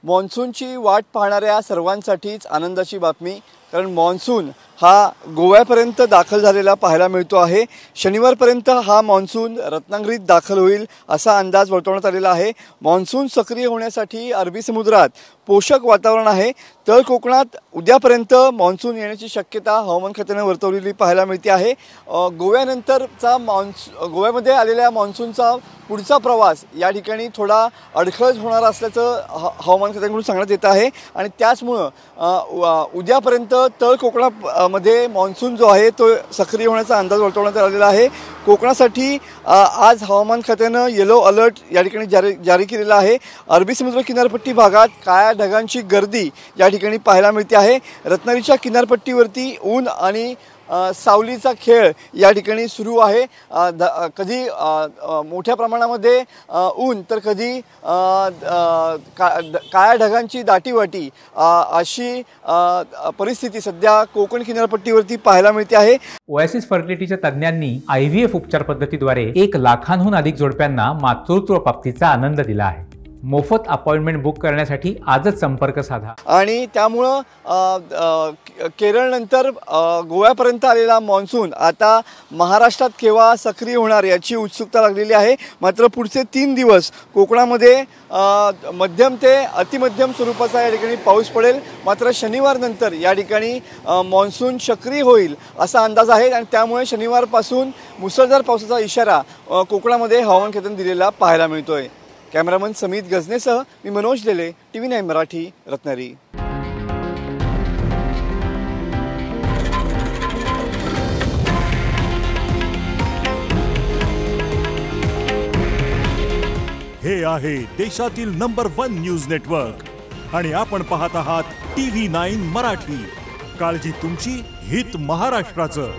मान्सूनची वाट पाहणाऱ्या सर्वांसाठीच आनंदाची बातमी, कारण मान्सून हा गोव्यापर्यंत दाखल झालेला पाहायला मिळतो आहे। शनिवारपर्यंत हा मान्सून रत्नागिरीत दाखल होईल असा अंदाज वर्तवण्यात आलेला आहे। मान्सून सक्रिय होण्यासाठी अरबी समुद्रात पोषक वातावरण आहे, तर कोकणात उद्यापर्यंत मान्सून येण्याची शक्यता हवामान खात्याने वर्तवलेली पाहायला मिळते आहे। गोव्यानंतरचा गोव्यामध्ये आलेल्या मान्सूनचा पुढचा प्रवास या ठिकाणी थोडा अडखळत होणार असल्याचं हवामान खात्याकडून सांगण्यात येत आहे आणि त्याचमुळे उद्यापर्यंत तळ कोकणामध्ये मान्सून जो आहे तो सक्रिय होण्याचा अंदाज वर्तवण्यात आलेला आहे। कोकणासाठी आज हवामान खात्यानं येलो अलर्ट या ठिकाणी जारी केलेला आहे। अरबी समुद्र किनारपट्टी भागात काळ्या ढगांची गर्दी या ठिकाणी पाहायला मिळते आहे। रत्नागिरीच्या किनारपट्टीवरती ऊन आणि सावलीचा खेळ या ठिकाणी सुरू आहे। कधी मोठ्या प्रमाणामध्ये ऊन तर कधी काळ्या ढगांची दाटीवाटी अशी परिस्थिती सध्या कोकण किनारपट्टीवरती पाहायला मिळते आहे। ओएसिस फर्टिलिटीच्या तज्ञांनी आयव्हीएफ उपचार पद्धतीद्वारे 1 लाखांहून अधिक जोडप्यांना मातृत्व प्राप्तीचा आनंद दिला आहे। मोफत अपॉइंटमेंट बुक करण्यासाठी आजच संपर्क साधा। आणि त्यामुळे केरळ नंतर गोव्यापर्यंत आलेला मान्सून आता महाराष्ट्रात केव्हा सक्रिय होणार याची उत्सुकता लागलेली आहे। मात्र पुढचे 3 दिवस कोकणामध्ये मध्यम ते अतिमध्यम स्वरूपाचा या ठिकाणी पाऊस पडेल। मात्र शनिवार नंतर या ठिकाणी मान्सून सक्रिय होईल असा अंदाज आहे आणि त्यामुळे शनिवारपासून मुसळधार पावसाचा इशारा कोकणामध्ये हवामान खात्याने दिलेला पाहायला मिळतोय। कॅमेरामन समित गजनेसह मी मनोज लेले, TV9 मराठी, रत्नागिरी। हे आहे देशातील नंबर 1 न्यूज नेटवर्क आणि आपण पाहत आहात TV9 मराठी। काळजी तुमची, हित महाराष्ट्राचं।